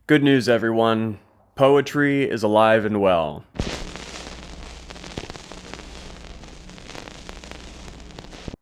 Good news, everyone. Poetry is alive and well.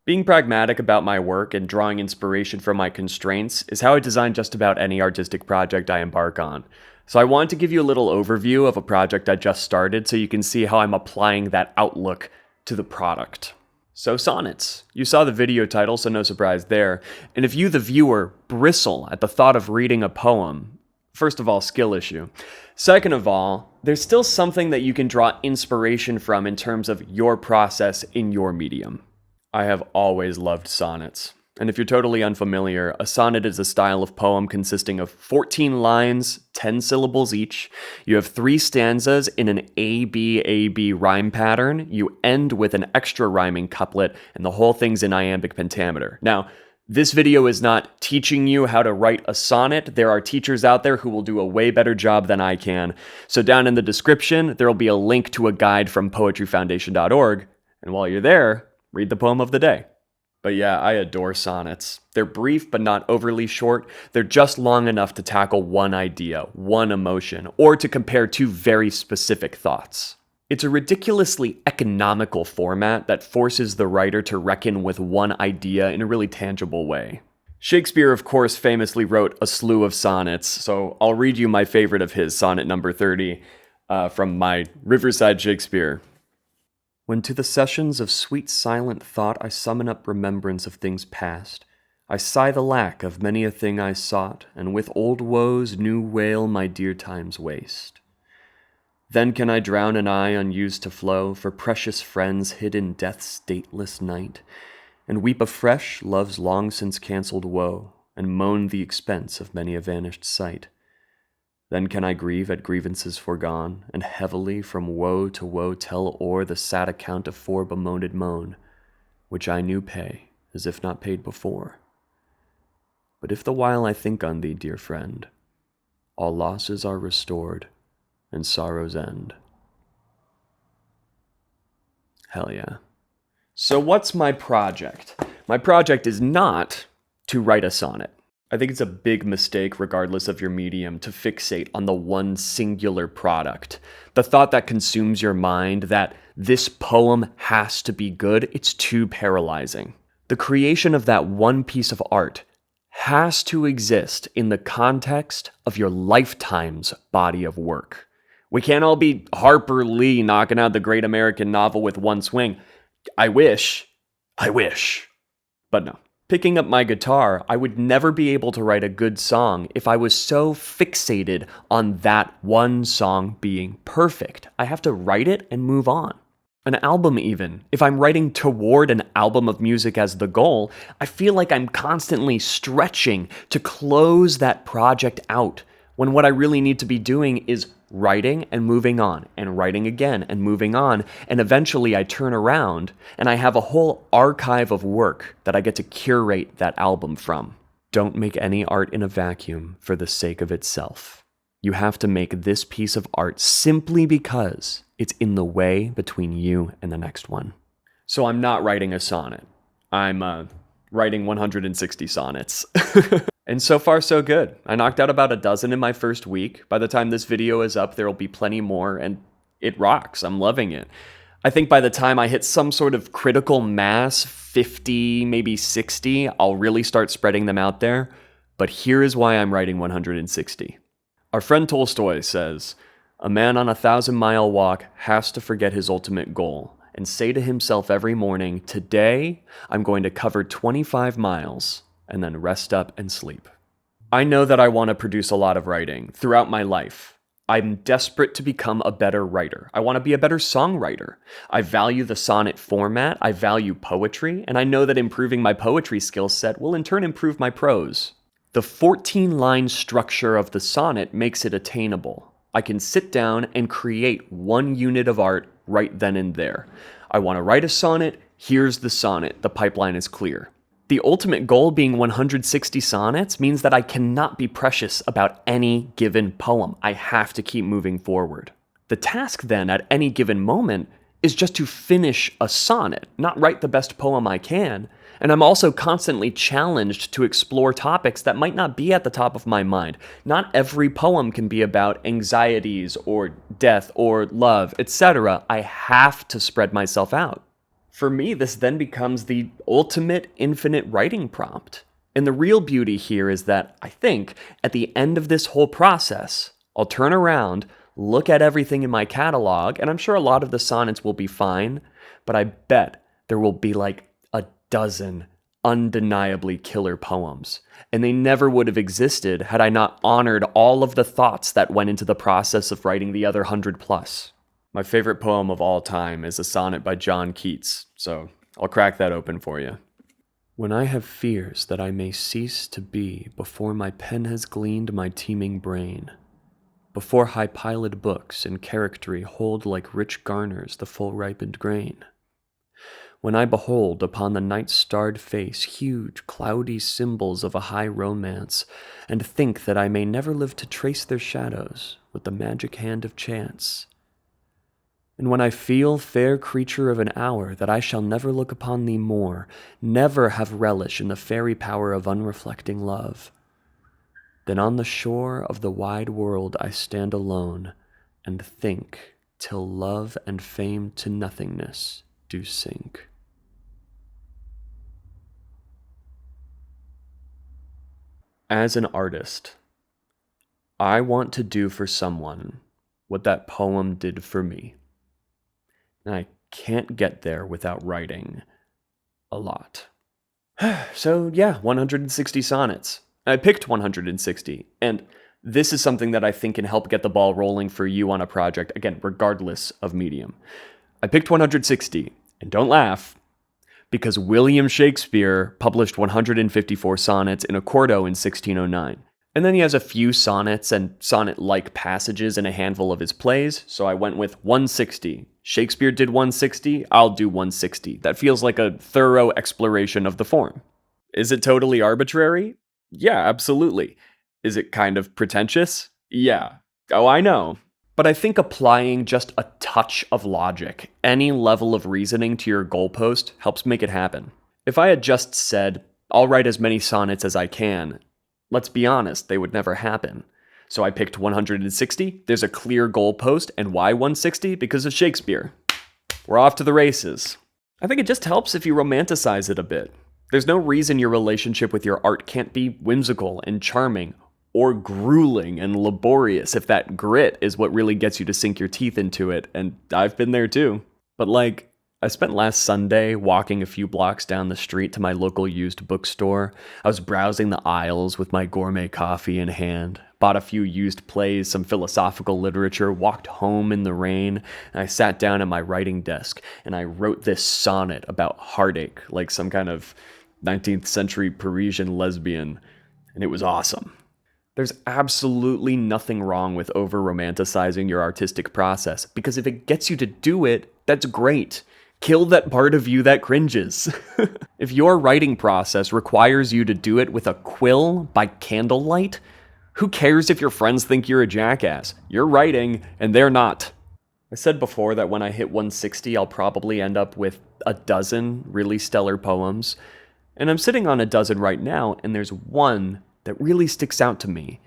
Being pragmatic about my work and drawing inspiration from my constraints is how I design just about any artistic project I embark on. So I wanted to give you a little overview of a project I just started so you can see how I'm applying that outlook to the product. So Sonnets. You saw the video title, so no surprise there. And if you, the viewer, bristle at the thought of reading a poem, first of all, skill issue. Second of all, there's still something that you can draw inspiration from in terms of your process in your medium. I have always loved sonnets. And if you're totally unfamiliar, a sonnet is a style of poem consisting of 14 lines, 10 syllables each. You have 3 stanzas in an A-B-A-B rhyme pattern. You end with an extra rhyming couplet, and the whole thing's in iambic pentameter. Now, this video is not teaching you how to write a sonnet. There are teachers out there who will do a way better job than I can. So down in the description, there will be a link to a guide from poetryfoundation.org. And while you're there, read the poem of the day. But yeah, I adore sonnets. They're brief but not overly short. They're just long enough to tackle one idea, one emotion, or to compare 2 very specific thoughts. It's a ridiculously economical format that forces the writer to reckon with one idea in a really tangible way. Shakespeare, of course, famously wrote a slew of sonnets, so I'll read you my favorite of his, sonnet number 30, from my Riverside Shakespeare. When to the sessions of sweet silent thought I summon up remembrance of things past, I sigh the lack of many a thing I sought, and with old woes new wail my dear time's waste. Then can I drown an eye unused to flow for precious friends hid in death's stateless night, and weep afresh love's long since cancelled woe, and moan the expense of many a vanished sight. Then can I grieve at grievances forgone, and heavily from woe to woe tell o'er the sad account of bemoaned moan, which I new pay, as if not paid before. But if the while I think on thee, dear friend, all losses are restored, and sorrows end. Hell yeah. So what's my project? My project is not to write a sonnet. I think it's a big mistake, regardless of your medium, to fixate on the one singular product. The thought that consumes your mind that this poem has to be good, it's too paralyzing. The creation of that one piece of art has to exist in the context of your lifetime's body of work. We can't all be Harper Lee knocking out the great American novel with one swing. I wish. But no. Picking up my guitar, I would never be able to write a good song if I was so fixated on that one song being perfect. I have to write it and move on. An album even. If I'm writing toward an album of music as the goal, I feel like I'm constantly stretching to close that project out, when what I really need to be doing is writing and moving on, and writing again and moving on, and eventually I turn around and I have a whole archive of work that I get to curate that album from. Don't make any art in a vacuum for the sake of itself. You have to make this piece of art simply because it's in the way between you and the next one. So I'm not writing a sonnet. I'm writing 160 sonnets. And so far, so good. I knocked out about a dozen in my first week. By the time this video is up, there will be plenty more, and it rocks. I'm loving it. I think by the time I hit some sort of critical mass, 50, maybe 60, I'll really start spreading them out there. But here is why I'm writing 160. Our friend Tolstoy says, "A man on a 1,000-mile walk has to forget his ultimate goal and say to himself every morning, today I'm going to cover 25 miles. And then rest up and sleep." I know that I want to produce a lot of writing throughout my life. I'm desperate to become a better writer. I want to be a better songwriter. I value the sonnet format, I value poetry, and I know that improving my poetry skill set will in turn improve my prose. The 14-line structure of the sonnet makes it attainable. I can sit down and create one unit of art right then and there. I want to write a sonnet, here's the sonnet, the pipeline is clear. The ultimate goal being 160 sonnets means that I cannot be precious about any given poem. I have to keep moving forward. The task then at any given moment is just to finish a sonnet, not write the best poem I can, And I'm also constantly challenged to explore topics that might not be at the top of my mind. Not every poem can be about anxieties or death or love, etc. I have to spread myself out. For me, this then becomes the ultimate infinite writing prompt. And the real beauty here is that I think at the end of this whole process, I'll turn around, look at everything in my catalog, and I'm sure a lot of the sonnets will be fine, but I bet there will be like a dozen undeniably killer poems. And they never would have existed had I not honored all of the thoughts that went into the process of writing the other 100 plus. My favorite poem of all time is a sonnet by John Keats, so I'll crack that open for you. When I have fears that I may cease to be before my pen has gleaned my teeming brain, before high-piled books and charactery hold like rich garners the full-ripened grain, when I behold upon the night-starred face huge, cloudy symbols of a high romance, and think that I may never live to trace their shadows with the magic hand of chance, and when I feel, fair creature of an hour, that I shall never look upon thee more, never have relish in the fairy power of unreflecting love, then on the shore of the wide world I stand alone, and think till love and fame to nothingness do sink. As an artist, I want to do for someone what that poem did for me. And I can't get there without writing a lot. So yeah, 160 sonnets. I picked 160, and this is something that I think can help get the ball rolling for you on a project, again, regardless of medium. I picked 160, and don't laugh, because William Shakespeare published 154 sonnets in a quarto in 1609. And then he has a few sonnets and sonnet-like passages in a handful of his plays, so I went with 160. Shakespeare did 160, I'll do 160. That feels like a thorough exploration of the form. Is it totally arbitrary? Yeah, absolutely. Is it kind of pretentious? Yeah. Oh, I know. But I think applying just a touch of logic, any level of reasoning to your goalpost helps make it happen. If I had just said, I'll write as many sonnets as I can, let's be honest, they would never happen. So I picked 160, there's a clear goalpost, and why 160? Because of Shakespeare. We're off to the races. I think it just helps if you romanticize it a bit. There's no reason your relationship with your art can't be whimsical and charming, or grueling and laborious if that grit is what really gets you to sink your teeth into it, and I've been there too. But I spent last Sunday walking a few blocks down the street to my local used bookstore. I was browsing the aisles with my gourmet coffee in hand, bought a few used plays, some philosophical literature, walked home in the rain, and I sat down at my writing desk, and I wrote this sonnet about heartache, like some kind of 19th century Parisian lesbian, and it was awesome. There's absolutely nothing wrong with over-romanticizing your artistic process, because if it gets you to do it, that's great. Kill that part of you that cringes. If your writing process requires you to do it with a quill by candlelight, who cares if your friends think you're a jackass? You're writing, and they're not. I said before that when I hit 160, I'll probably end up with a dozen really stellar poems, and I'm sitting on a dozen right now, and there's one that really sticks out to me.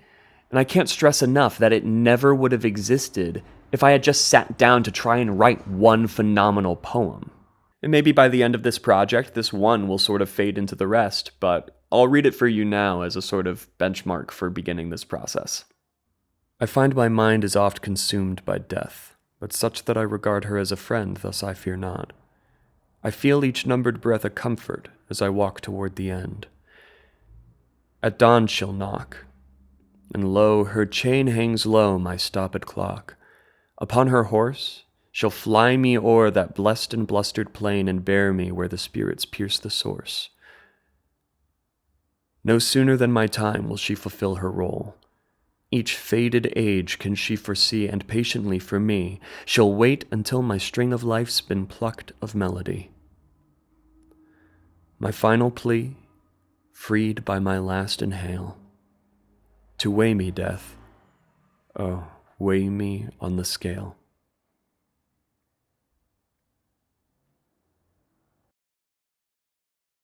And I can't stress enough that it never would have existed if I had just sat down to try and write one phenomenal poem. And maybe by the end of this project, this one will sort of fade into the rest, but I'll read it for you now as a sort of benchmark for beginning this process. I find my mind is oft consumed by death, but such that I regard her as a friend, thus I fear not. I feel each numbered breath a comfort as I walk toward the end. At dawn she'll knock, and lo, her chain hangs low my stopped clock. Upon her horse, she'll fly me o'er that blessed and blustered plain and bear me where the spirits pierce the source. No sooner than my time will she fulfill her role. Each faded age can she foresee, and patiently for me, she'll wait until my string of life's been plucked of melody. My final plea, freed by my last inhale, to weigh me, death, oh, weigh me on the scale.